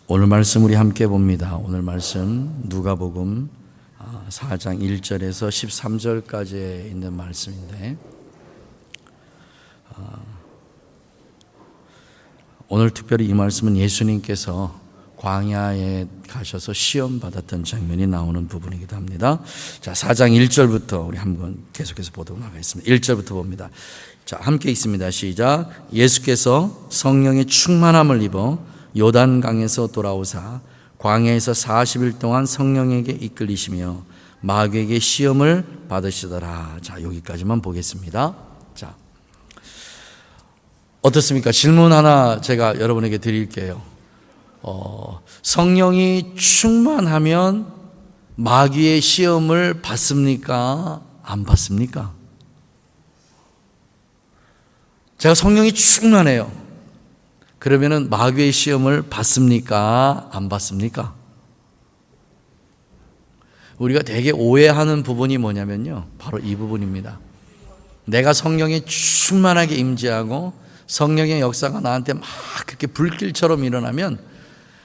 오늘 말씀 우리 함께 봅니다. 오늘 말씀 누가복음 4장 1절에서 13절까지 있는 말씀인데, 오늘 특별히 이 말씀은 예수님께서 광야에 가셔서 시험 받았던 장면이 나오는 부분이기도 합니다. 자, 4장 1절부터 우리 한번 계속해서 보도록 하겠습니다. 1절부터 봅니다. 자, 함께 읽습니다. 시작. 예수께서 성령의 충만함을 입어 요단강에서 돌아오사 광야에서 40일 동안 성령에게 이끌리시며 마귀에게 시험을 받으시더라. 자, 여기까지만 보겠습니다. 자, 어떻습니까? 질문 하나 제가 여러분에게 드릴게요. 성령이 충만하면 마귀의 시험을 받습니까? 안 받습니까? 제가 성령이 충만해요. 그러면은 마귀의 시험을 받습니까? 안 받습니까? 우리가 되게 오해하는 부분이 뭐냐면요, 바로 이 부분입니다. 내가 성령에 충만하게 임재하고 성령의 역사가 나한테 막 그렇게 불길처럼 일어나면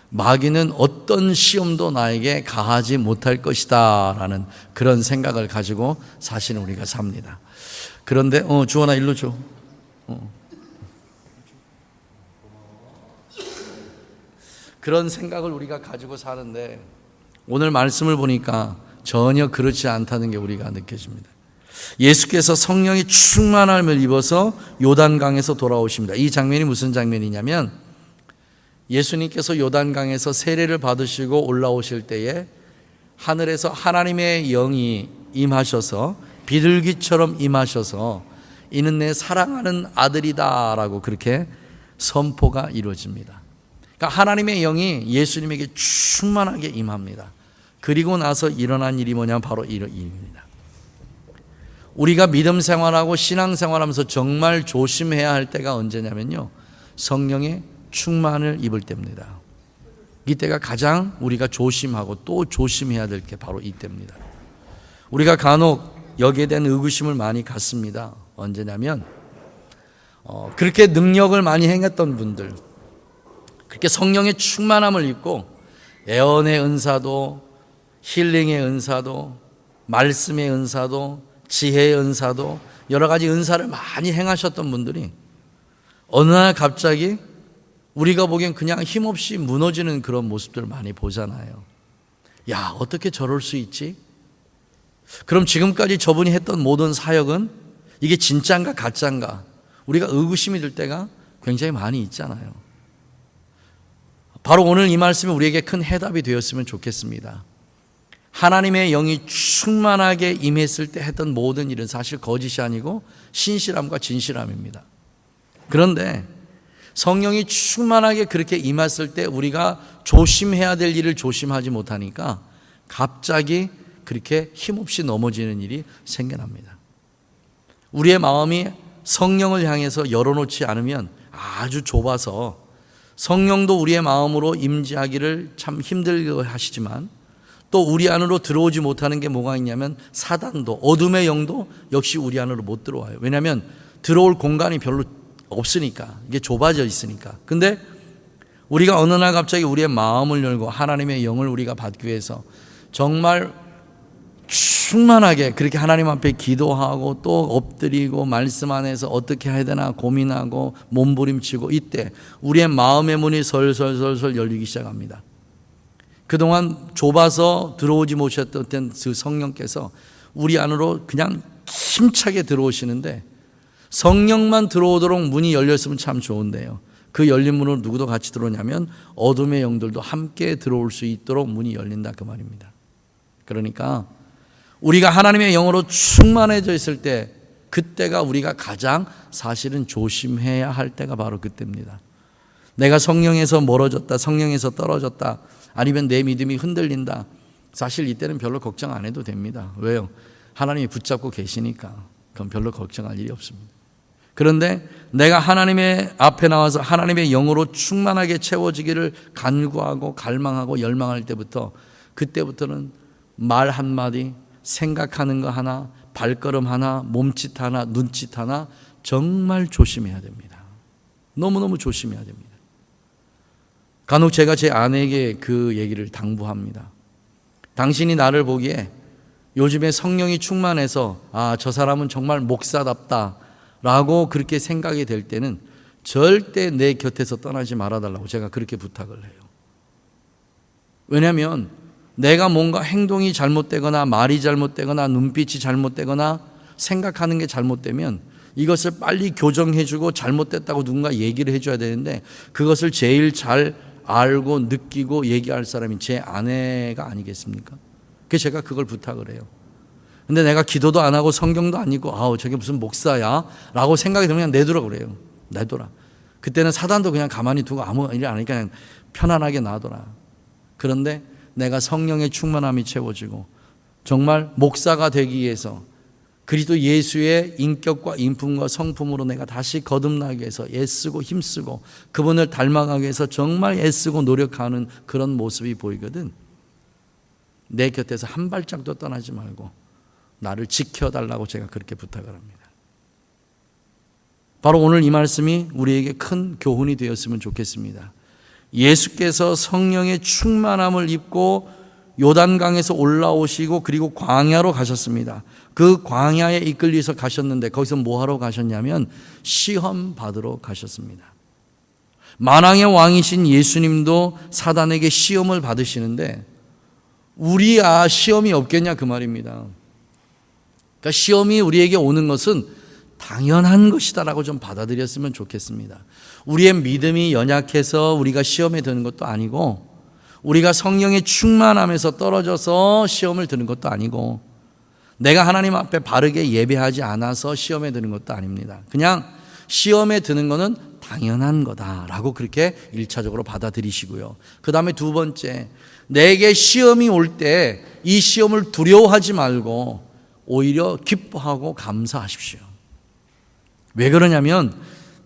마귀는 어떤 시험도 나에게 가하지 못할 것이다 라는 그런 생각을 가지고 사실은 우리가 삽니다. 그런데 주원아 일로 줘. 그런 생각을 우리가 가지고 사는데 오늘 말씀을 보니까 전혀 그렇지 않다는 게 우리가 느껴집니다. 예수께서 성령의 충만함을 입어서 요단강에서 돌아오십니다. 이 장면이 무슨 장면이냐면, 예수님께서 요단강에서 세례를 받으시고 올라오실 때에 하늘에서 하나님의 영이 임하셔서 비둘기처럼 임하셔서 이는 내 사랑하는 아들이다 라고 그렇게 선포가 이루어집니다. 그러니까 하나님의 영이 예수님에게 충만하게 임합니다. 그리고 나서 일어난 일이 뭐냐면 바로 이 일입니다. 우리가 믿음 생활하고 신앙 생활하면서 정말 조심해야 할 때가 언제냐면요, 성령의 충만을 입을 때입니다. 이때가 가장 우리가 조심하고 또 조심해야 될 게 바로 이때입니다. 우리가 간혹 여기에 대한 의구심을 많이 갖습니다. 언제냐면 그렇게 능력을 많이 행했던 분들, 그렇게 성령의 충만함을 입고 예언의 은사도, 힐링의 은사도, 말씀의 은사도, 지혜의 은사도, 여러 가지 은사를 많이 행하셨던 분들이 어느 날 갑자기 우리가 보기엔 그냥 힘없이 무너지는 그런 모습들을 많이 보잖아요. 야, 어떻게 저럴 수 있지? 그럼 지금까지 저분이 했던 모든 사역은 이게 진짜인가 가짜인가? 우리가 의구심이 들 때가 굉장히 많이 있잖아요. 바로 오늘 이 말씀이 우리에게 큰 해답이 되었으면 좋겠습니다. 하나님의 영이 충만하게 임했을 때 했던 모든 일은 사실 거짓이 아니고 신실함과 진실함입니다. 그런데 성령이 충만하게 그렇게 임했을 때 우리가 조심해야 될 일을 조심하지 못하니까 갑자기 그렇게 힘없이 넘어지는 일이 생겨납니다. 우리의 마음이 성령을 향해서 열어놓지 않으면 아주 좁아서 성령도 우리의 마음으로 임재하기를 참 힘들게 하시지만 또 우리 안으로 들어오지 못하는 게 뭐가 있냐면 사단도, 어둠의 영도 역시 우리 안으로 못 들어와요. 왜냐하면 들어올 공간이 별로 없으니까, 이게 좁아져 있으니까. 근데 우리가 어느 날 갑자기 우리의 마음을 열고 하나님의 영을 우리가 받기 위해서 정말 충만하게 그렇게 하나님 앞에 기도하고 또 엎드리고 말씀 안에서 어떻게 해야 되나 고민하고 몸부림치고, 이때 우리의 마음의 문이 설설설설 열리기 시작합니다. 그동안 좁아서 들어오지 못하셨던 그 성령께서 우리 안으로 그냥 힘차게 들어오시는데, 성령만 들어오도록 문이 열렸으면 참 좋은데요, 그 열린 문으로 누구도 같이 들어오냐면 어둠의 영들도 함께 들어올 수 있도록 문이 열린다 그 말입니다. 그러니까 우리가 하나님의 영으로 충만해져 있을 때, 그때가 우리가 가장 사실은 조심해야 할 때가 바로 그때입니다. 내가 성령에서 멀어졌다, 성령에서 떨어졌다, 아니면 내 믿음이 흔들린다, 사실 이때는 별로 걱정 안 해도 됩니다. 왜요? 하나님이 붙잡고 계시니까 그건 별로 걱정할 일이 없습니다. 그런데 내가 하나님의 앞에 나와서 하나님의 영으로 충만하게 채워지기를 간구하고 갈망하고 열망할 때부터, 그때부터는 말 한마디, 생각하는 거 하나, 발걸음 하나, 몸짓 하나, 눈짓 하나 정말 조심해야 됩니다. 너무너무 조심해야 됩니다. 간혹 제가 제 아내에게 그 얘기를 당부합니다. 당신이 나를 보기에 요즘에 성령이 충만해서 저 사람은 정말 목사답다 라고 그렇게 생각이 될 때는 절대 내 곁에서 떠나지 말아달라고 제가 그렇게 부탁을 해요. 왜냐하면 내가 뭔가 행동이 잘못되거나 말이 잘못되거나 눈빛이 잘못되거나 생각하는 게 잘못되면 이것을 빨리 교정해주고 잘못됐다고 누군가 얘기를 해줘야 되는데 그것을 제일 잘 알고 느끼고 얘기할 사람이 제 아내가 아니겠습니까? 그래서 제가 그걸 부탁을 해요. 근데 내가 기도도 안 하고 성경도 안 읽고 저게 무슨 목사야? 라고 생각이 들면 그냥 내두라 그래요. 내둬라. 그때는 사단도 그냥 가만히 두고 아무 일 안 하니까 그냥 편안하게 놔둬라. 그런데 내가 성령의 충만함이 채워지고 정말 목사가 되기 위해서 그리스도 예수의 인격과 인품과 성품으로 내가 다시 거듭나기 위해서 애쓰고 힘쓰고 그분을 닮아가기 위해서 정말 애쓰고 노력하는 그런 모습이 보이거든. 내 곁에서 한 발짝도 떠나지 말고 나를 지켜달라고 제가 그렇게 부탁을 합니다. 바로 오늘 이 말씀이 우리에게 큰 교훈이 되었으면 좋겠습니다. 예수께서 성령의 충만함을 입고 요단강에서 올라오시고 그리고 광야로 가셨습니다. 그 광야에 이끌려서 가셨는데 거기서 뭐하러 가셨냐면 시험 받으러 가셨습니다. 만왕의 왕이신 예수님도 사단에게 시험을 받으시는데 우리야 시험이 없겠냐 그 말입니다. 그러니까 시험이 우리에게 오는 것은 당연한 것이다라고 좀 받아들였으면 좋겠습니다. 우리의 믿음이 연약해서 우리가 시험에 드는 것도 아니고 우리가 성령의 충만함에서 떨어져서 시험을 드는 것도 아니고 내가 하나님 앞에 바르게 예배하지 않아서 시험에 드는 것도 아닙니다. 그냥 시험에 드는 것은 당연한 거다라고 그렇게 1차적으로 받아들이시고요. 그 다음에 두 번째, 내게 시험이 올 때 이 시험을 두려워하지 말고 오히려 기뻐하고 감사하십시오. 왜 그러냐면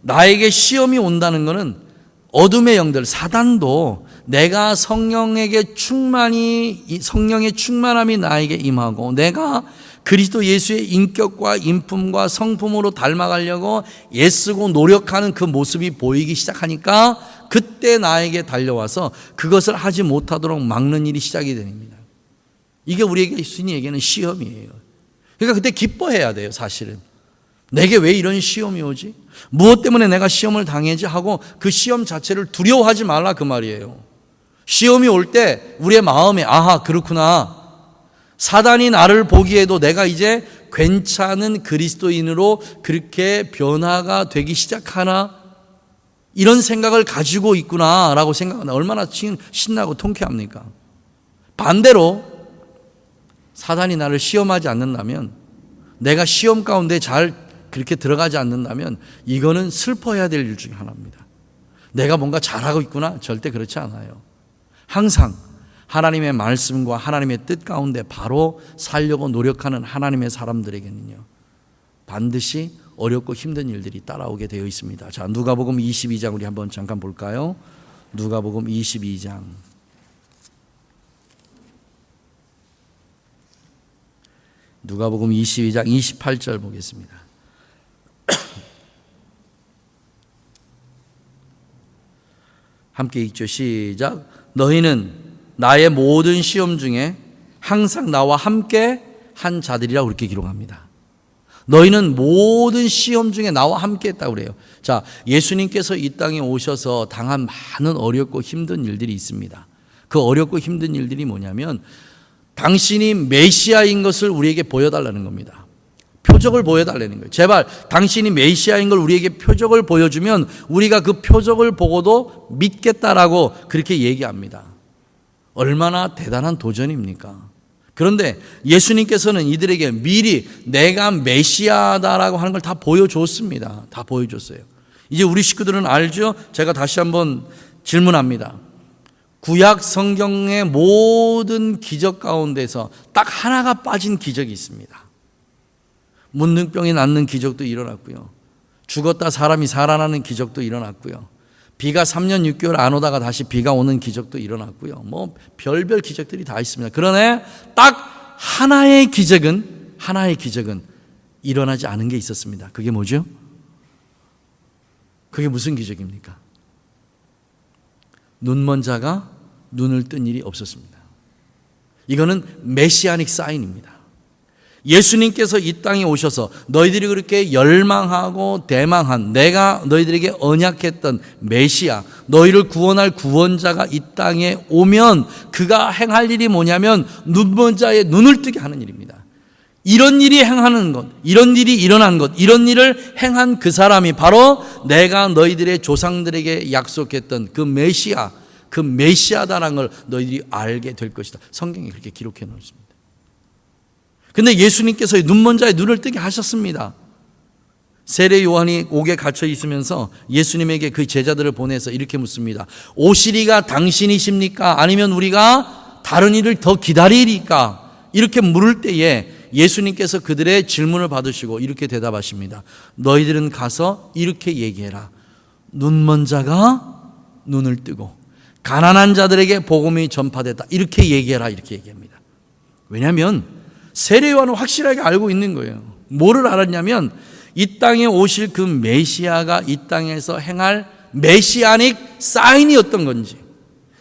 나에게 시험이 온다는 것은 어둠의 영들, 사단도 내가 성령의 충만함이 나에게 임하고 내가 그리스도 예수의 인격과 인품과 성품으로 닮아가려고 애쓰고 노력하는 그 모습이 보이기 시작하니까 그때 나에게 달려와서 그것을 하지 못하도록 막는 일이 시작이 됩니다. 이게 우리에게 예수님에게는 시험이에요. 그러니까 그때 기뻐해야 돼요. 사실은 내게 왜 이런 시험이 오지? 무엇 때문에 내가 시험을 당해지 하고 그 시험 자체를 두려워하지 말라 그 말이에요. 시험이 올 때 우리의 마음에 그렇구나. 사단이 나를 보기에도 내가 이제 괜찮은 그리스도인으로 그렇게 변화가 되기 시작하나? 이런 생각을 가지고 있구나라고 생각하나 얼마나 신나고 통쾌합니까? 반대로 사단이 나를 시험하지 않는다면 내가 시험 가운데 잘 그렇게 들어가지 않는다면 이거는 슬퍼해야 될 일 중에 하나입니다. 내가 뭔가 잘하고 있구나? 절대 그렇지 않아요. 항상 하나님의 말씀과 하나님의 뜻 가운데 바로 살려고 노력하는 하나님의 사람들에게는요 반드시 어렵고 힘든 일들이 따라오게 되어 있습니다. 자, 누가복음 22장 우리 한번 잠깐 볼까요? 누가복음 22장 누가복음 22장 28절 보겠습니다. 함께 읽죠. 시작. 너희는 나의 모든 시험 중에 항상 나와 함께 한 자들이라고 그렇게 기록합니다. 너희는 모든 시험 중에 나와 함께 했다고 그래요. 자, 예수님께서 이 땅에 오셔서 당한 많은 어렵고 힘든 일들이 있습니다. 그 어렵고 힘든 일들이 뭐냐면 당신이 메시아인 것을 우리에게 보여달라는 겁니다. 표적을 보여달라는 거예요. 제발 당신이 메시아인 걸 우리에게 표적을 보여주면 우리가 그 표적을 보고도 믿겠다라고 그렇게 얘기합니다. 얼마나 대단한 도전입니까? 그런데 예수님께서는 이들에게 미리 내가 메시아다라고 하는 걸 다 보여줬습니다. 다 보여줬어요. 이제 우리 식구들은 알죠? 제가 다시 한번 질문합니다. 구약 성경의 모든 기적 가운데서 딱 하나가 빠진 기적이 있습니다. 문둥병이 낫는 기적도 일어났고요. 죽었다 사람이 살아나는 기적도 일어났고요. 비가 3년 6개월 안 오다가 다시 비가 오는 기적도 일어났고요. 뭐 별별 기적들이 다 있습니다. 그러나 딱 하나의 기적은 일어나지 않은 게 있었습니다. 그게 뭐죠? 그게 무슨 기적입니까? 눈먼 자가 눈을 뜬 일이 없었습니다. 이거는 메시아닉 사인입니다. 예수님께서 이 땅에 오셔서 너희들이 그렇게 열망하고 대망한 내가 너희들에게 언약했던 메시아, 너희를 구원할 구원자가 이 땅에 오면 그가 행할 일이 뭐냐면 눈먼 자의 눈을 뜨게 하는 일입니다. 이런 일이 행하는 것, 이런 일이 일어난 것, 이런 일을 행한 그 사람이 바로 내가 너희들의 조상들에게 약속했던 그 메시아, 그 메시아다라는 걸 너희들이 알게 될 것이다. 성경에 그렇게 기록해 놓습니다. 근데 예수님께서 눈먼 자의 눈을 뜨게 하셨습니다. 세례 요한이 옥에 갇혀 있으면서 예수님에게 그 제자들을 보내서 이렇게 묻습니다. 오시리가 당신이십니까? 아니면 우리가 다른 일을 더 기다리리까? 이렇게 물을 때에 예수님께서 그들의 질문을 받으시고 이렇게 대답하십니다. 너희들은 가서 이렇게 얘기해라. 눈먼 자가 눈을 뜨고 가난한 자들에게 복음이 전파됐다. 이렇게 얘기해라. 이렇게 얘기합니다. 왜냐하면 세례 요한은 확실하게 알고 있는 거예요. 뭐를 알았냐면 이 땅에 오실 그 메시아가 이 땅에서 행할 메시아닉 사인이었던 건지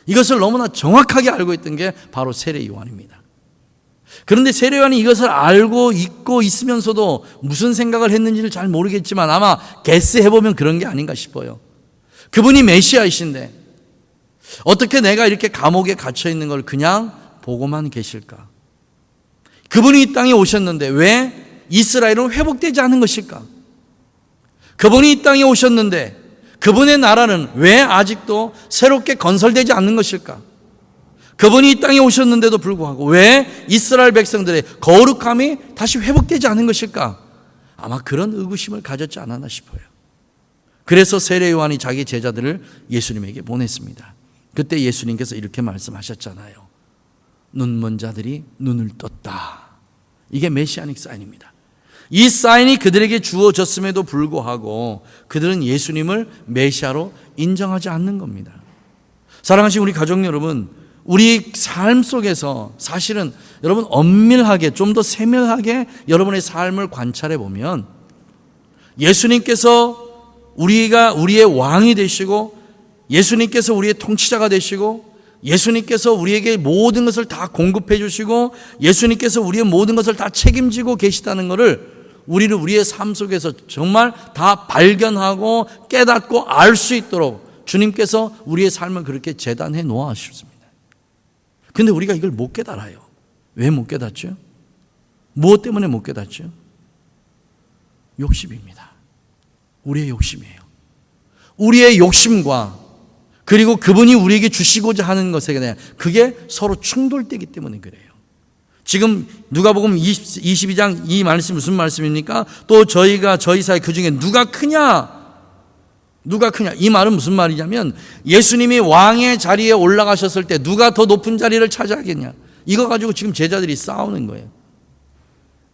이것을 너무나 정확하게 알고 있던 게 바로 세례 요한입니다. 그런데 세례 요한이 이것을 알고 있고 있으면서도 무슨 생각을 했는지를 잘 모르겠지만 아마 게스해보면 그런 게 아닌가 싶어요. 그분이 메시아이신데 어떻게 내가 이렇게 감옥에 갇혀 있는 걸 그냥 보고만 계실까? 그분이 이 땅에 오셨는데 왜 이스라엘은 회복되지 않은 것일까? 그분이 이 땅에 오셨는데 그분의 나라는 왜 아직도 새롭게 건설되지 않는 것일까? 그분이 이 땅에 오셨는데도 불구하고 왜 이스라엘 백성들의 거룩함이 다시 회복되지 않은 것일까? 아마 그런 의구심을 가졌지 않았나 싶어요. 그래서 세례 요한이 자기 제자들을 예수님에게 보냈습니다. 그때 예수님께서 이렇게 말씀하셨잖아요. 눈먼 자들이 눈을 떴다. 이게 메시아닉 사인입니다. 이 사인이 그들에게 주어졌음에도 불구하고 그들은 예수님을 메시아로 인정하지 않는 겁니다. 사랑하시는 우리 가족 여러분, 우리 삶 속에서 사실은 여러분 엄밀하게 좀 더 세밀하게 여러분의 삶을 관찰해 보면 예수님께서 우리의 왕이 되시고 예수님께서 우리의 통치자가 되시고 예수님께서 우리에게 모든 것을 다 공급해 주시고 예수님께서 우리의 모든 것을 다 책임지고 계시다는 것을 우리는 우리의 삶 속에서 정말 다 발견하고 깨닫고 알 수 있도록 주님께서 우리의 삶을 그렇게 재단해 놓으셨습니다. 근데 우리가 이걸 못 깨달아요. 왜 못 깨닫죠? 무엇 때문에 못 깨닫죠? 욕심입니다. 우리의 욕심이에요. 우리의 욕심과 그리고 그분이 우리에게 주시고자 하는 것에 대해 그게 서로 충돌되기 때문에 그래요. 지금 누가복음 22장 이 말씀 무슨 말씀입니까? 또 저희 사이 그 중에 누가 크냐? 이 말은 무슨 말이냐면 예수님이 왕의 자리에 올라가셨을 때 누가 더 높은 자리를 차지하겠냐? 이거 가지고 지금 제자들이 싸우는 거예요.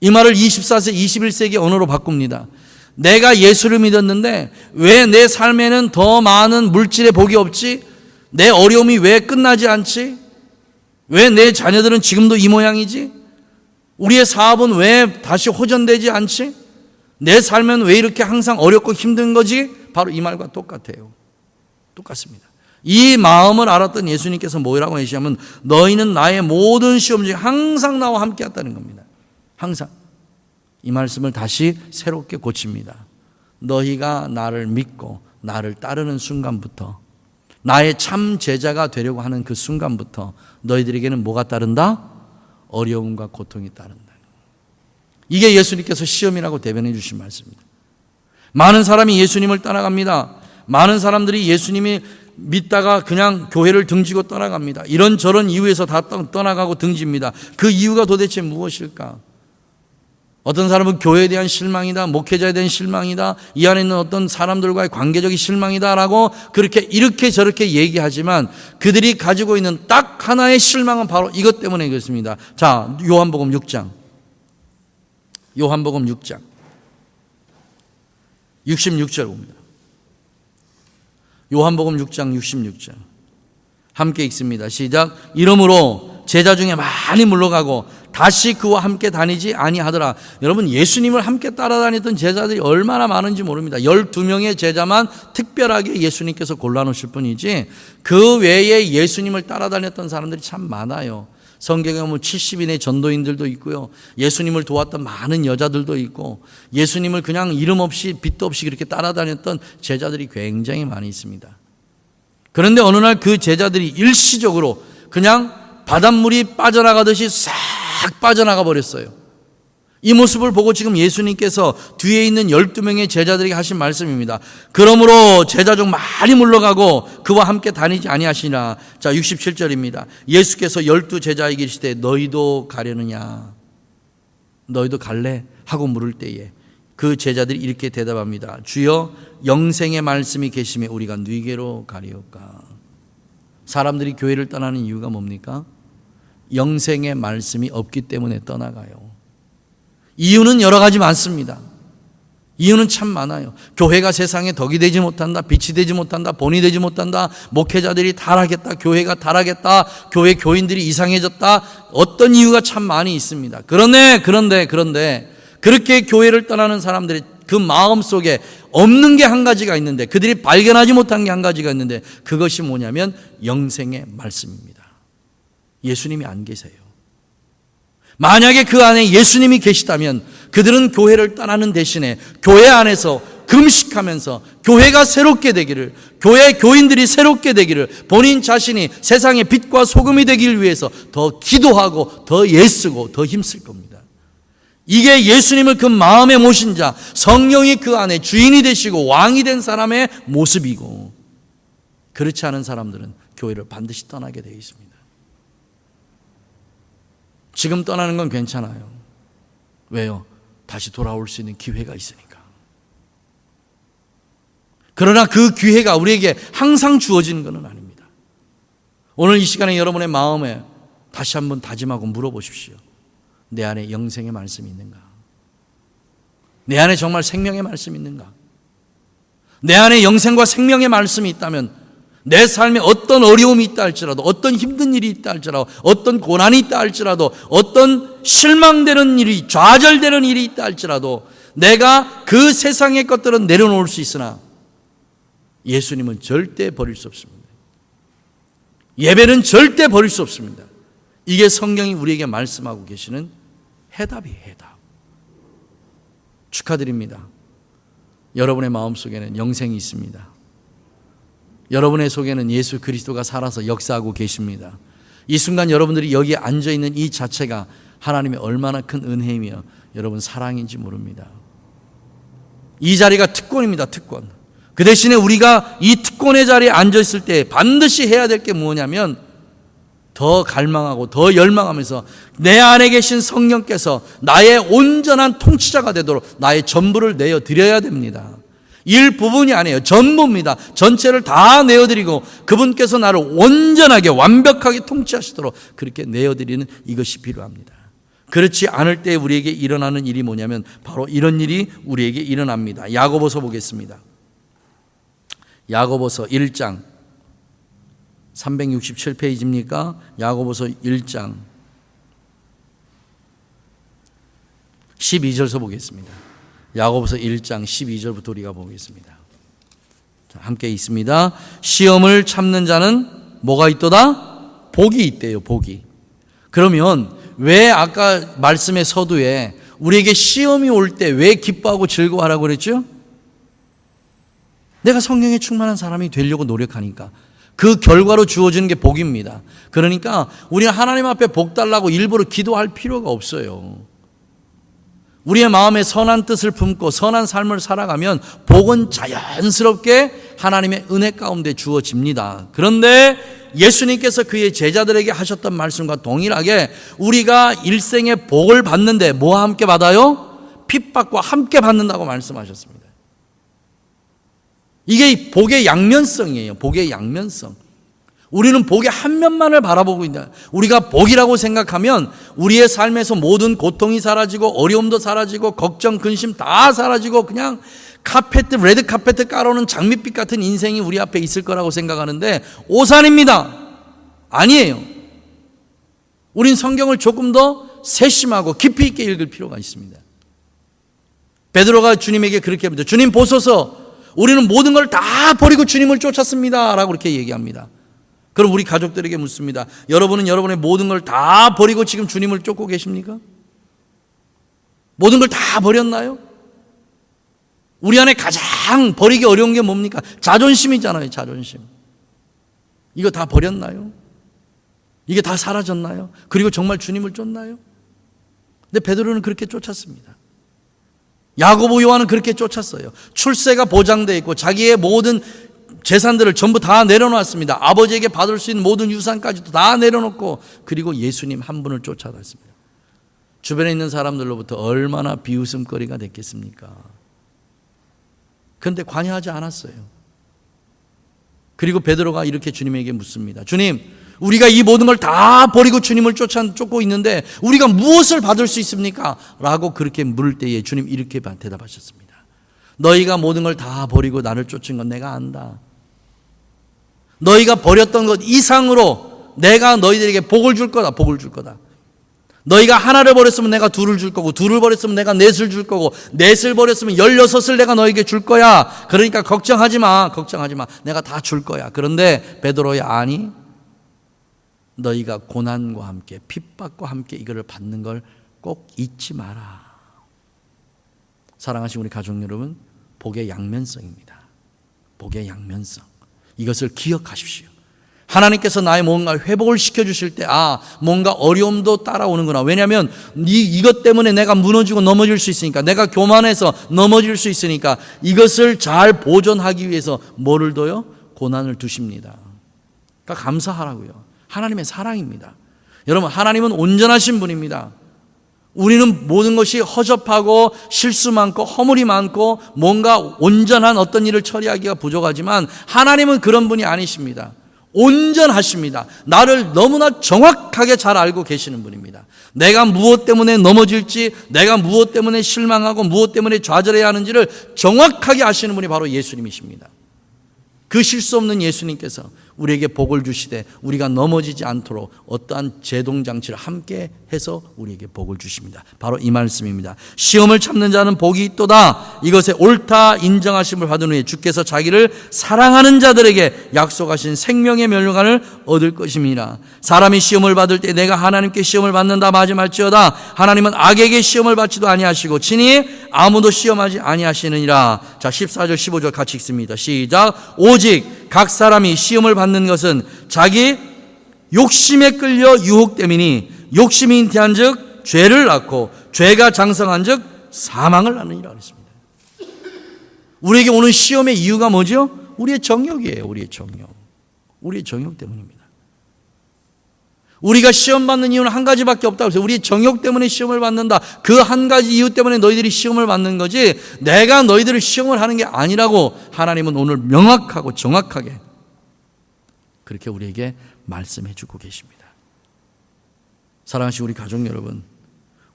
이 말을 24세, 21세기 언어로 바꿉니다. 내가 예수를 믿었는데 왜 내 삶에는 더 많은 물질의 복이 없지? 내 어려움이 왜 끝나지 않지? 왜 내 자녀들은 지금도 이 모양이지? 우리의 사업은 왜 다시 호전되지 않지? 내 삶은 왜 이렇게 항상 어렵고 힘든 거지? 바로 이 말과 똑같아요. 똑같습니다. 이 마음을 알았던 예수님께서 뭐라고 하시냐면 너희는 나의 모든 시험 중에 항상 나와 함께 했다는 겁니다. 항상. 이 말씀을 다시 새롭게 고칩니다. 너희가 나를 믿고 나를 따르는 순간부터 나의 참 제자가 되려고 하는 그 순간부터 너희들에게는 뭐가 따른다? 어려움과 고통이 따른다. 이게 예수님께서 시험이라고 대변해 주신 말씀입니다. 많은 사람이 예수님을 따라갑니다. 많은 사람들이 예수님이 믿다가 그냥 교회를 등지고 떠나갑니다. 이런저런 이유에서 다 떠나가고 등집니다. 그 이유가 도대체 무엇일까? 어떤 사람은 교회에 대한 실망이다, 목회자에 대한 실망이다, 이 안에 있는 어떤 사람들과의 관계적인 실망이다라고 그렇게 이렇게 저렇게 얘기하지만 그들이 가지고 있는 딱 하나의 실망은 바로 이것 때문에 그렇습니다. 자, 요한복음 6장 66절 봅니다. 요한복음 6장 66절 함께 읽습니다. 시작. 이러므로 제자 중에 많이 물러가고 다시 그와 함께 다니지 아니하더라. 여러분, 예수님을 함께 따라다녔던 제자들이 얼마나 많은지 모릅니다. 12명의 제자만 특별하게 예수님께서 골라놓으실 뿐이지 그 외에 예수님을 따라다녔던 사람들이 참 많아요. 성경에 보면 70인의 전도인들도 있고요. 예수님을 도왔던 많은 여자들도 있고 예수님을 그냥 이름 없이 빛도 없이 그렇게 따라다녔던 제자들이 굉장히 많이 있습니다. 그런데 어느 날 그 제자들이 일시적으로 그냥 바닷물이 빠져나가듯이 싹 빠져나가 버렸어요. 이 모습을 보고 지금 예수님께서 뒤에 있는 12명의 제자들에게 하신 말씀입니다. 그러므로 제자 중 많이 물러가고 그와 함께 다니지 아니하시나. 자, 67절입니다. 예수께서 12 제자에게 이르시되 너희도 가려느냐, 너희도 갈래? 하고 물을 때에 그 제자들이 이렇게 대답합니다. 주여, 영생의 말씀이 계심에 우리가 누이게로 가리오까. 사람들이 교회를 떠나는 이유가 뭡니까? 영생의 말씀이 없기 때문에 떠나가요. 이유는 여러 가지 많습니다. 이유는 참 많아요. 교회가 세상에 덕이 되지 못한다, 빛이 되지 못한다, 본이 되지 못한다, 목회자들이 타락했다, 교회가 타락했다, 교회 교인들이 이상해졌다, 어떤 이유가 참 많이 있습니다. 그런데 그렇게 교회를 떠나는 사람들이 그 마음 속에 없는 게 한 가지가 있는데, 그들이 발견하지 못한 게 한 가지가 있는데, 그것이 뭐냐면 영생의 말씀입니다. 예수님이 안 계세요. 만약에 그 안에 예수님이 계시다면 그들은 교회를 떠나는 대신에 교회 안에서 금식하면서 교회가 새롭게 되기를, 교회 교인들이 새롭게 되기를, 본인 자신이 세상의 빛과 소금이 되기를 위해서 더 기도하고 더 애쓰고 더 힘쓸 겁니다. 이게 예수님을 그 마음에 모신 자, 성령이 그 안에 주인이 되시고 왕이 된 사람의 모습이고, 그렇지 않은 사람들은 교회를 반드시 떠나게 되어 있습니다. 지금 떠나는 건 괜찮아요. 왜요? 다시 돌아올 수 있는 기회가 있으니까. 그러나 그 기회가 우리에게 항상 주어지는 것은 아닙니다. 오늘 이 시간에 여러분의 마음에 다시 한번 다짐하고 물어보십시오. 내 안에 영생의 말씀이 있는가? 내 안에 정말 생명의 말씀이 있는가? 내 안에 영생과 생명의 말씀이 있다면 내 삶에 어떤 어려움이 있다 할지라도, 어떤 힘든 일이 있다 할지라도, 어떤 고난이 있다 할지라도, 어떤 실망되는 일이, 좌절되는 일이 있다 할지라도 내가 그 세상의 것들은 내려놓을 수 있으나 예수님은 절대 버릴 수 없습니다. 예배는 절대 버릴 수 없습니다. 이게 성경이 우리에게 말씀하고 계시는 해답이에요. 해답. 축하드립니다. 여러분의 마음속에는 영생이 있습니다. 여러분의 속에는 예수 그리스도가 살아서 역사하고 계십니다. 이 순간 여러분들이 여기에 앉아있는 이 자체가 하나님의 얼마나 큰 은혜이며 여러분 사랑인지 모릅니다. 이 자리가 특권입니다. 특권. 그 대신에 우리가 이 특권의 자리에 앉아있을 때 반드시 해야 될 게 뭐냐면 더 갈망하고 더 열망하면서 내 안에 계신 성령께서 나의 온전한 통치자가 되도록 나의 전부를 내어드려야 됩니다. 일부분이 아니에요. 전부입니다. 전체를 다 내어드리고 그분께서 나를 온전하게 완벽하게 통치하시도록 그렇게 내어드리는 이것이 필요합니다. 그렇지 않을 때 우리에게 일어나는 일이 뭐냐면 바로 이런 일이 우리에게 일어납니다. 야고보서 보겠습니다. 야고보서 1장 367페이지입니까? 야고보서 1장 12절서 보겠습니다. 야고보서 1장 12절부터 우리가 보겠습니다. 자, 함께 있습니다. 시험을 참는 자는 뭐가 있도다? 복이 있대요. 복이. 그러면 왜 아까 말씀의 서두에 우리에게 시험이 올 때 왜 기뻐하고 즐거워하라고 그랬죠? 내가 성령에 충만한 사람이 되려고 노력하니까 그 결과로 주어지는 게 복입니다. 그러니까 우리는 하나님 앞에 복 달라고 일부러 기도할 필요가 없어요. 우리의 마음에 선한 뜻을 품고 선한 삶을 살아가면 복은 자연스럽게 하나님의 은혜 가운데 주어집니다. 그런데 예수님께서 그의 제자들에게 하셨던 말씀과 동일하게 우리가 일생의 복을 받는데 뭐와 함께 받아요? 핍박과 함께 받는다고 말씀하셨습니다. 이게 복의 양면성이에요. 복의 양면성. 우리는 복의 한 면만을 바라보고 있다. 우리가 복이라고 생각하면 우리의 삶에서 모든 고통이 사라지고 어려움도 사라지고 걱정, 근심 다 사라지고 그냥 레드 카페트 깔아놓은 장밋빛 같은 인생이 우리 앞에 있을 거라고 생각하는데 오산입니다. 아니에요. 우린 성경을 조금 더 세심하고 깊이 있게 읽을 필요가 있습니다. 베드로가 주님에게 그렇게 합니다. 주님 보소서, 우리는 모든 걸 다 버리고 주님을 쫓았습니다 라고 그렇게 얘기합니다. 그럼 우리 가족들에게 묻습니다. 여러분은 여러분의 모든 걸 다 버리고 지금 주님을 쫓고 계십니까? 모든 걸 다 버렸나요? 우리 안에 가장 버리기 어려운 게 뭡니까? 자존심이잖아요. 자존심. 이거 다 버렸나요? 이게 다 사라졌나요? 그리고 정말 주님을 쫓나요? 근데 베드로는 그렇게 쫓았습니다. 야고보 요한은 그렇게 쫓았어요. 출세가 보장되어 있고 자기의 모든 재산들을 전부 다 내려놨습니다. 아버지에게 받을 수 있는 모든 유산까지도 다 내려놓고, 그리고 예수님 한 분을 쫓아갔습니다. 주변에 있는 사람들로부터 얼마나 비웃음거리가 됐겠습니까? 그런데 관여하지 않았어요. 그리고 베드로가 이렇게 주님에게 묻습니다. 주님, 우리가 이 모든 걸 다 버리고 주님을 쫓고 있는데 우리가 무엇을 받을 수 있습니까? 라고 그렇게 물을 때에 주님 이렇게 대답하셨습니다. 너희가 모든 걸 다 버리고 나를 쫓은 건 내가 안다. 너희가 버렸던 것 이상으로 내가 너희들에게 복을 줄 거다. 복을 줄 거다. 너희가 하나를 버렸으면 내가 둘을 줄 거고, 둘을 버렸으면 내가 넷을 줄 거고, 넷을 버렸으면 16을 내가 너에게 줄 거야. 그러니까 걱정하지 마. 걱정하지 마. 내가 다 줄 거야. 그런데 베드로야, 아니, 너희가 고난과 함께 핍박과 함께 이거를 받는 걸 꼭 잊지 마라. 사랑하시는 우리 가족 여러분, 복의 양면성입니다. 복의 양면성. 이것을 기억하십시오. 하나님께서 나의 뭔가 회복을 시켜주실 때, 뭔가 어려움도 따라오는구나. 왜냐하면 이것 때문에 내가 무너지고 넘어질 수 있으니까, 내가 교만해서 넘어질 수 있으니까 이것을 잘 보존하기 위해서 뭐를 둬요? 고난을 두십니다. 그러니까 감사하라고요. 하나님의 사랑입니다. 여러분, 하나님은 온전하신 분입니다. 우리는 모든 것이 허접하고 실수 많고 허물이 많고 뭔가 온전한 어떤 일을 처리하기가 부족하지만 하나님은 그런 분이 아니십니다. 온전하십니다. 나를 너무나 정확하게 잘 알고 계시는 분입니다. 내가 무엇 때문에 넘어질지, 내가 무엇 때문에 실망하고 무엇 때문에 좌절해야 하는지를 정확하게 아시는 분이 바로 예수님이십니다. 그 실수 없는 예수님께서 우리에게 복을 주시되 우리가 넘어지지 않도록 어떠한 제동장치를 함께 해서 우리에게 복을 주십니다. 바로 이 말씀입니다. 시험을 참는 자는 복이 있도다. 이것에 옳다 인정하심을 받은 후에 주께서 자기를 사랑하는 자들에게 약속하신 생명의 멸류관을 얻을 것입니다. 사람이 시험을 받을 때 내가 하나님께 시험을 받는다 하지 말지어다. 하나님은 악에게 시험을 받지도 아니하시고 친히 아무도 시험하지 아니하시느니라. 자, 14절 15절 같이 읽습니다. 시작. 오직 각 사람이 시험을 받는 것은 자기 욕심에 끌려 유혹됨이니 욕심이 잉태한즉 죄를 낳고 죄가 장성한즉 사망을 낳느니라 그랬습니다. 우리에게 오는 시험의 이유가 뭐죠? 우리의 정욕이에요. 우리의 정욕. 우리의 정욕 때문입니다. 우리가 시험 받는 이유는 한 가지밖에 없다고 해서 우리의 정욕 때문에 시험을 받는다. 그 한 가지 이유 때문에 너희들이 시험을 받는 거지 내가 너희들을 시험을 하는 게 아니라고 하나님은 오늘 명확하고 정확하게 그렇게 우리에게 말씀해 주고 계십니다. 사랑하시는 우리 가족 여러분,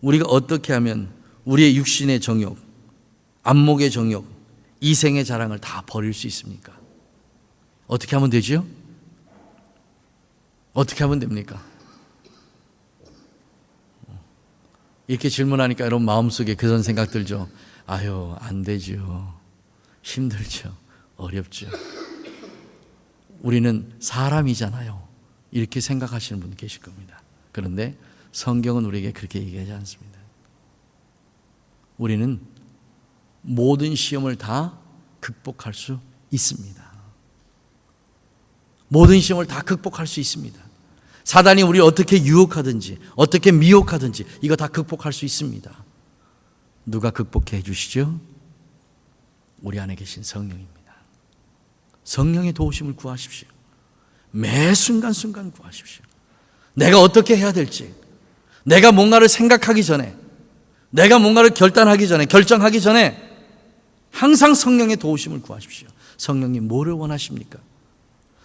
우리가 어떻게 하면 우리의 육신의 정욕, 안목의 정욕, 이생의 자랑을 다 버릴 수 있습니까? 어떻게 하면 되죠? 어떻게 하면 됩니까? 이렇게 질문하니까 여러분 마음속에 그런 생각 들죠. 아유, 안 되죠. 힘들죠. 어렵죠. 우리는 사람이잖아요. 이렇게 생각하시는 분 계실 겁니다. 그런데 성경은 우리에게 그렇게 얘기하지 않습니다. 우리는 모든 시험을 다 극복할 수 있습니다. 모든 시험을 다 극복할 수 있습니다. 사단이 우리를 어떻게 유혹하든지 어떻게 미혹하든지 이거 다 극복할 수 있습니다. 누가 극복해 주시죠? 우리 안에 계신 성령입니다. 성령의 도우심을 구하십시오. 매 순간순간 구하십시오. 내가 어떻게 해야 될지, 내가 뭔가를 생각하기 전에, 내가 뭔가를 결단하기 전에, 결정하기 전에 항상 성령의 도우심을 구하십시오. 성령님 뭐를 원하십니까?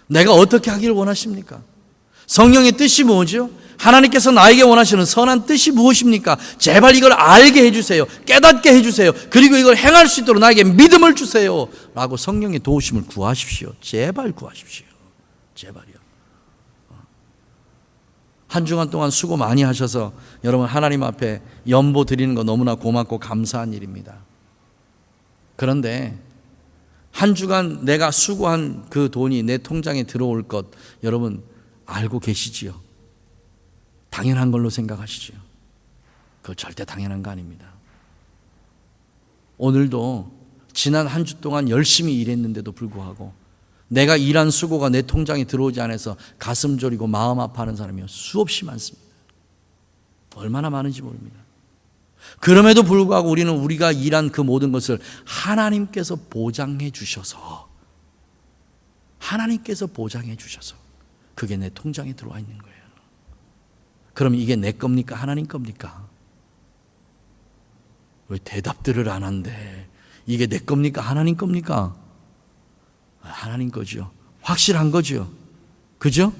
내가 어떻게 하기를 원하십니까? 성령의 뜻이 뭐죠? 하나님께서 나에게 원하시는 선한 뜻이 무엇입니까? 제발 이걸 알게 해주세요. 깨닫게 해주세요. 그리고 이걸 행할 수 있도록 나에게 믿음을 주세요. 라고 성령의 도우심을 구하십시오. 제발 구하십시오. 제발요. 한 주간 동안 수고 많이 하셔서 여러분 하나님 앞에 연보 드리는 거 너무나 고맙고 감사한 일입니다. 그런데 한 주간 내가 수고한 그 돈이 내 통장에 들어올 것 여러분 알고 계시지요? 당연한 걸로 생각하시지요? 그거 절대 당연한 거 아닙니다. 오늘도 지난 한 주 동안 열심히 일했는데도 불구하고 내가 일한 수고가 내 통장에 들어오지 않아서 가슴 저리고 마음 아파하는 사람이 수없이 많습니다. 얼마나 많은지 모릅니다. 그럼에도 불구하고 우리는 우리가 일한 그 모든 것을 하나님께서 보장해 주셔서 그게 내 통장에 들어와 있는 거예요. 그럼 이게 내 겁니까? 하나님 겁니까? 왜 대답들을 안 한대? 이게 내 겁니까? 하나님 겁니까? 하나님 거죠. 확실한 거죠. 그죠?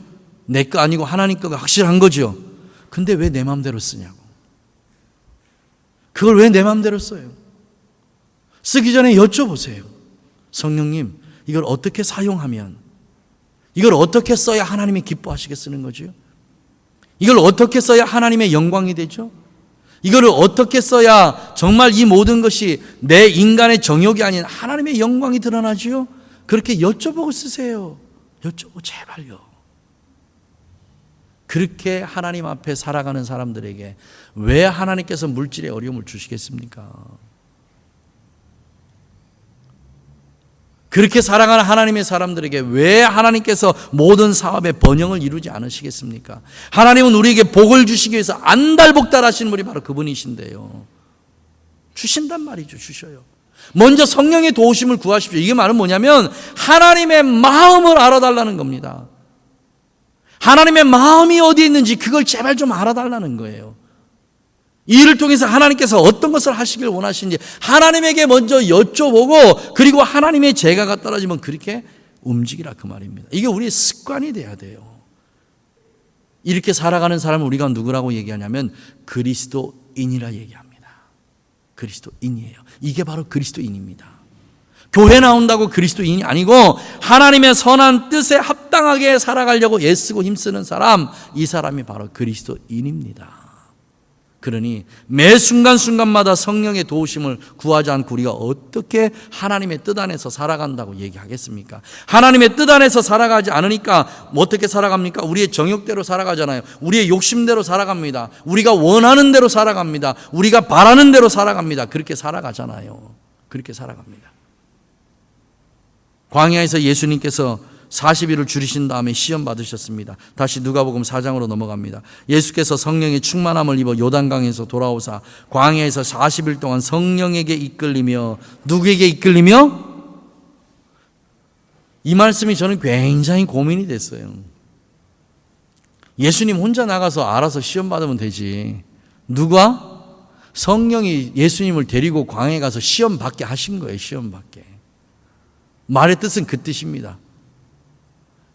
내 거 아니고 하나님 거가 확실한 거죠. 근데 왜 내 마음대로 쓰냐고. 그걸 왜 내 마음대로 써요? 쓰기 전에 여쭤보세요. 성령님, 이걸 어떻게 사용하면, 이걸 어떻게 써야 하나님이 기뻐하시게 쓰는 거죠? 이걸 어떻게 써야 하나님의 영광이 되죠? 이거를 어떻게 써야 정말 이 모든 것이 내 인간의 정욕이 아닌 하나님의 영광이 드러나지요? 그렇게 여쭤보고 쓰세요. 여쭤보고 제발요. 그렇게 하나님 앞에 살아가는 사람들에게 왜 하나님께서 물질의 어려움을 주시겠습니까? 그렇게 살아가는 하나님의 사람들에게 왜 하나님께서 모든 사업의 번영을 이루지 않으시겠습니까? 하나님은 우리에게 복을 주시기 위해서 안달복달하시는 분이 바로 그분이신데요. 주신단 말이죠. 주셔요. 먼저 성령의 도우심을 구하십시오. 이게 말은 뭐냐면 하나님의 마음을 알아달라는 겁니다. 하나님의 마음이 어디에 있는지 그걸 제발 좀 알아달라는 거예요. 이 일을 통해서 하나님께서 어떤 것을 하시길 원하시는지 하나님에게 먼저 여쭤보고 그리고 하나님의 재가가 떨어지면 그렇게 움직이라 그 말입니다. 이게 우리의 습관이 돼야 돼요. 이렇게 살아가는 사람을 우리가 누구라고 얘기하냐면 그리스도인이라 얘기합니다. 그리스도인이에요. 이게 바로 그리스도인입니다. 교회 나온다고 그리스도인이 아니고 하나님의 선한 뜻에 합당하게 살아가려고 애쓰고 힘쓰는 사람, 이 사람이 바로 그리스도인입니다. 그러니 매 순간순간마다 성령의 도우심을 구하지 않고 우리가 어떻게 하나님의 뜻 안에서 살아간다고 얘기하겠습니까? 하나님의 뜻 안에서 살아가지 않으니까 어떻게 살아갑니까? 우리의 정욕대로 살아가잖아요. 우리의 욕심대로 살아갑니다. 우리가 원하는 대로 살아갑니다. 우리가 바라는 대로 살아갑니다. 그렇게 살아가잖아요. 그렇게 살아갑니다. 광야에서 예수님께서 40일을 줄이신 다음에 시험 받으셨습니다. 다시 누가복음 4장으로 넘어갑니다. 예수께서 성령의 충만함을 입어 요단강에서 돌아오사 광야에서 40일 동안 성령에게 이끌리며 누구에게 이끌리며? 이 말씀이 저는 굉장히 고민이 됐어요. 예수님 혼자 나가서 알아서 시험 받으면 되지. 누가? 성령이 예수님을 데리고 광야에 가서 시험 받게 하신 거예요. 시험 받게. 말의 뜻은 그 뜻입니다.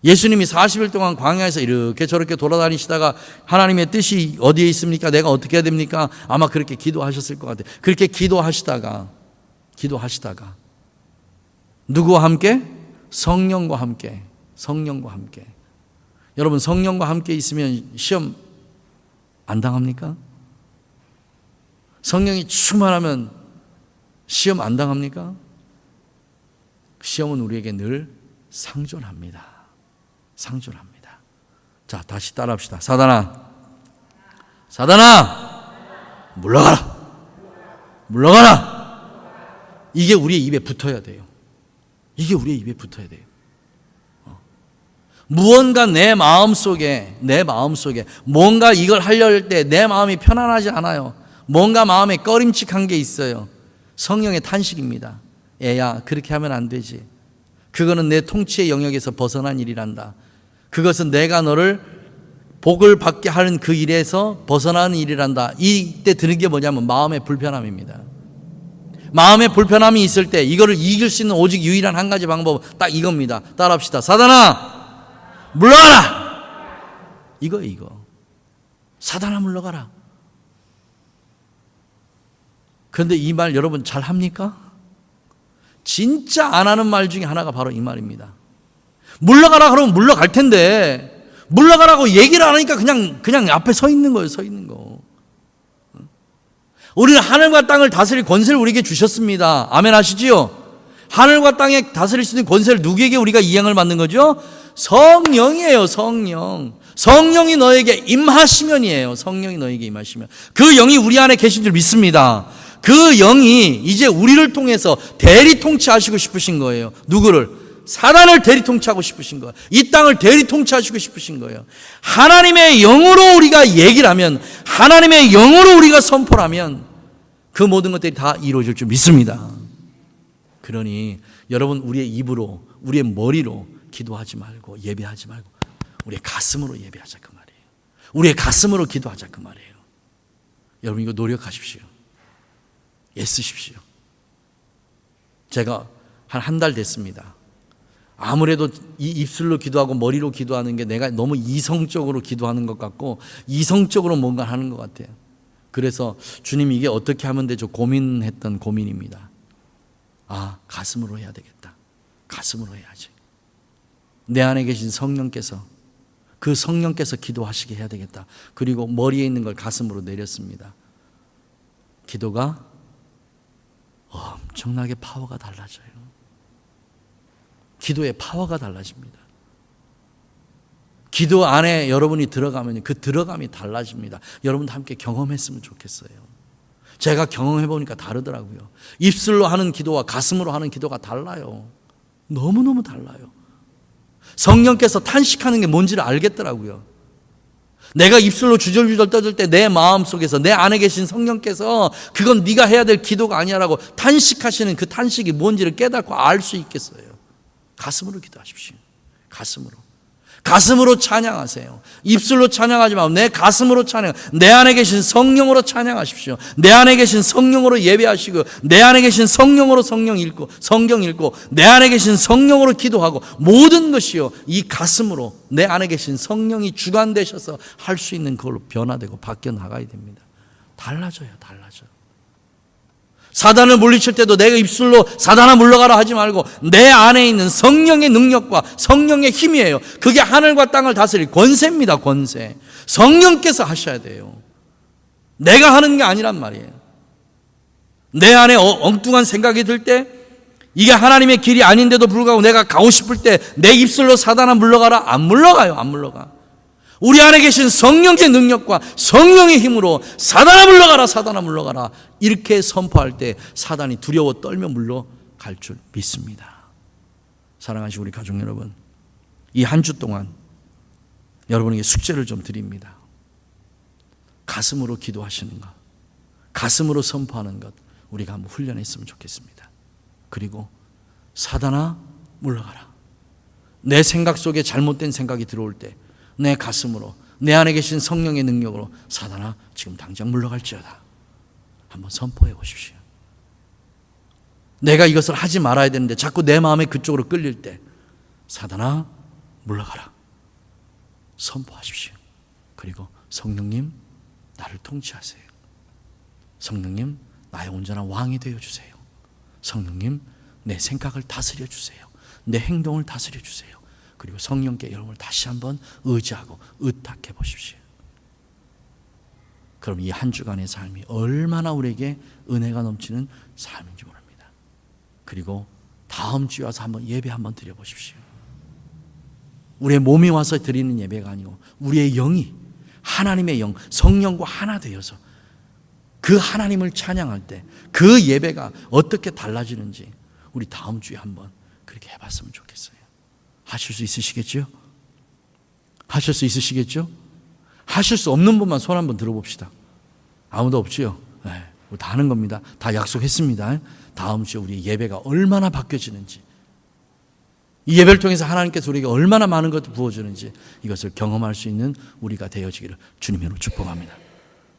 예수님이 40일 동안 광야에서 이렇게 저렇게 돌아다니시다가 하나님의 뜻이 어디에 있습니까? 내가 어떻게 해야 됩니까? 아마 그렇게 기도하셨을 것 같아요. 그렇게 기도하시다가 누구와 함께? 성령과 함께. 여러분 성령과 함께 있으면 시험 안 당합니까? 성령이 충만하면 시험 안 당합니까? 시험은 우리에게 늘 상존합니다. 자, 다시 따라합시다. 사단아, 물러가라. 이게 우리의 입에 붙어야 돼요. 무언가 내 마음속에 뭔가 이걸 하려 할 때 내 마음이 편안하지 않아요. 뭔가 마음에 꺼림칙한 게 있어요. 성령의 탄식입니다. 애야, 그렇게 하면 안 되지. 그거는 내 통치의 영역에서 벗어난 일이란다. 그것은 내가 너를 복을 받게 하는 그 일에서 벗어나는 일이란다. 이때 드는 게 뭐냐면 마음의 불편함입니다. 마음의 불편함이 있을 때 이거를 이길 수 있는 오직 유일한 한 가지 방법은 딱 이겁니다. 따라합시다. 사단아, 물러가라. 이거. 사단아, 물러가라. 그런데 이 말 여러분 잘 합니까? 진짜 안 하는 말 중에 하나가 바로 이 말입니다. 물러가라 그러면 물러갈 텐데 물러가라고 얘기를 안 하니까 그냥 앞에 서 있는 거예요. 서 있는 거. 우리는 하늘과 땅을 다스릴 권세를 우리에게 주셨습니다. 아멘 하시지요? 하늘과 땅에 다스릴 수 있는 권세를 누구에게 우리가 이양을 받는 거죠? 성령이에요. 성령. 성령이 너에게 임하시면이에요. 성령이 너에게 임하시면. 그 영이 우리 안에 계신 줄 믿습니다. 그 영이 이제 우리를 통해서 대리 통치하시고 싶으신 거예요. 누구를? 사단을 대리 통치하고 싶으신 거예요. 이 땅을 대리 통치하시고 싶으신 거예요. 하나님의 영으로 우리가 얘기를 하면, 하나님의 영으로 우리가 선포를 하면 그 모든 것들이 다 이루어질 줄 믿습니다. 그러니 여러분, 우리의 입으로, 우리의 머리로 기도하지 말고 예배하지 말고 우리의 가슴으로 예배하자 그 말이에요. 우리의 가슴으로 기도하자 그 말이에요. 여러분, 이거 노력하십시오. 애쓰십시오. 제가 한 달 됐습니다. 아무래도 이 입술로 기도하고 머리로 기도하는 게 내가 너무 이성적으로 기도하는 것 같고 이성적으로 뭔가 하는 것 같아요. 그래서 주님, 이게 어떻게 하면 되죠? 고민했던 고민입니다. 가슴으로 해야 되겠다. 가슴으로 해야지. 내 안에 계신 성령께서, 그 성령께서 기도하시게 해야 되겠다. 그리고 머리에 있는 걸 가슴으로 내렸습니다. 기도가 엄청나게 파워가 달라져요. 기도의 파워가 달라집니다. 기도 안에 여러분이 들어가면 그 들어감이 달라집니다. 여러분도 함께 경험했으면 좋겠어요. 제가 경험해 보니까 다르더라고요. 입술로 하는 기도와 가슴으로 하는 기도가 달라요. 너무너무 달라요. 성령께서 탄식하는 게 뭔지를 알겠더라고요. 내가 입술로 주절주절 떠들 때 내 마음속에서, 내 안에 계신 성령께서 그건 네가 해야 될 기도가 아니야라고 탄식하시는 그 탄식이 뭔지를 깨닫고 알 수 있겠어요. 가슴으로 기도하십시오. 가슴으로 찬양하세요. 입술로 찬양하지 말고 내 가슴으로 찬양, 내 안에 계신 성령으로 찬양하십시오. 내 안에 계신 성령으로 예배하시고, 내 안에 계신 성령으로 성경 읽고, 내 안에 계신 성령으로 기도하고, 모든 것이요, 이 가슴으로 내 안에 계신 성령이 주관되셔서 할 수 있는 그걸로 변화되고 바뀌어 나가야 됩니다. 달라져요. 사단을 물리칠 때도 내가 입술로 사단아 물러가라 하지 말고 내 안에 있는 성령의 능력과 성령의 힘이에요. 그게 하늘과 땅을 다스릴 권세입니다. 권세. 성령께서 하셔야 돼요. 내가 하는 게 아니란 말이에요. 내 안에 엉뚱한 생각이 들 때, 이게 하나님의 길이 아닌데도 불구하고 내가 가고 싶을 때 내 입술로 사단아 물러가라? 안 물러가요. 안 물러가. 우리 안에 계신 성령의 능력과 성령의 힘으로 사단아 물러가라 이렇게 선포할 때 사단이 두려워 떨며 물러갈 줄 믿습니다. 사랑하시는 우리 가족 여러분, 이 한 주 동안 여러분에게 숙제를 좀 드립니다. 가슴으로 기도하시는 것, 가슴으로 선포하는 것 우리가 한번 훈련했으면 좋겠습니다. 그리고 사단아 물러가라. 내 생각 속에 잘못된 생각이 들어올 때 내 가슴으로, 내 안에 계신 성령의 능력으로 사단아 지금 당장 물러갈지어다. 한번 선포해 보십시오. 내가 이것을 하지 말아야 되는데 자꾸 내 마음이 그쪽으로 끌릴 때 사단아 물러가라. 선포하십시오. 그리고 성령님 나를 통치하세요. 성령님 나의 온전한 왕이 되어주세요. 성령님 내 생각을 다스려 주세요. 내 행동을 다스려 주세요. 그리고 성령께 여러분을 다시 한번 의지하고 의탁해 보십시오. 그럼 이 한 주간의 삶이 얼마나 우리에게 은혜가 넘치는 삶인지 모릅니다. 그리고 다음 주에 와서 한번 예배 한번 드려보십시오. 우리의 몸이 와서 드리는 예배가 아니고 우리의 영이, 하나님의 영, 성령과 하나 되어서 그 하나님을 찬양할 때 그 예배가 어떻게 달라지는지 우리 다음 주에 한번 그렇게 해봤으면 좋겠어요. 하실 수 있으시겠죠? 하실 수 있으시겠죠? 하실 수 없는 분만 손 한번 들어봅시다. 아무도 없지요? 네, 다 하는 겁니다. 다 약속했습니다. 다음 주에 우리 예배가 얼마나 바뀌어지는지, 이 예배를 통해서 하나님께서 우리에게 얼마나 많은 것을 부어주는지 이것을 경험할 수 있는 우리가 되어지기를 주님의 이름으로 축복합니다.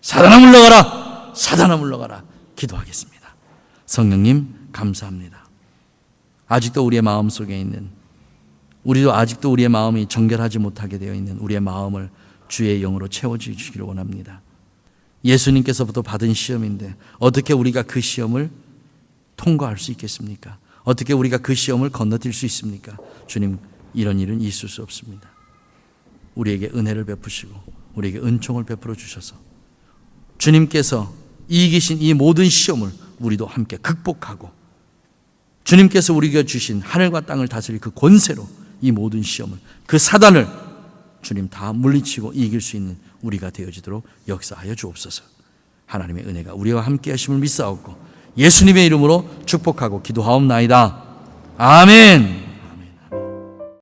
사단아 물러가라! 사단아 물러가라! 기도하겠습니다. 성령님 감사합니다. 아직도 우리의 마음속에 있는, 우리도 아직도 우리의 마음이 정결하지 못하게 되어 있는 우리의 마음을 주의 영으로 채워주시기를 원합니다. 예수님께서부터 받은 시험인데 어떻게 우리가 그 시험을 통과할 수 있겠습니까? 어떻게 우리가 그 시험을 건너뛸 수 있습니까? 주님, 이런 일은 있을 수 없습니다. 우리에게 은혜를 베푸시고 우리에게 은총을 베풀어 주셔서 주님께서 이기신 이 모든 시험을 우리도 함께 극복하고 주님께서 우리에게 주신 하늘과 땅을 다스릴 그 권세로 이 모든 시험을, 그 사단을 주님 다 물리치고 이길 수 있는 우리가 되어지도록 역사하여 주옵소서. 하나님의 은혜가 우리와 함께 하심을 믿사옵고 예수님의 이름으로 축복하고 기도하옵나이다. 아멘.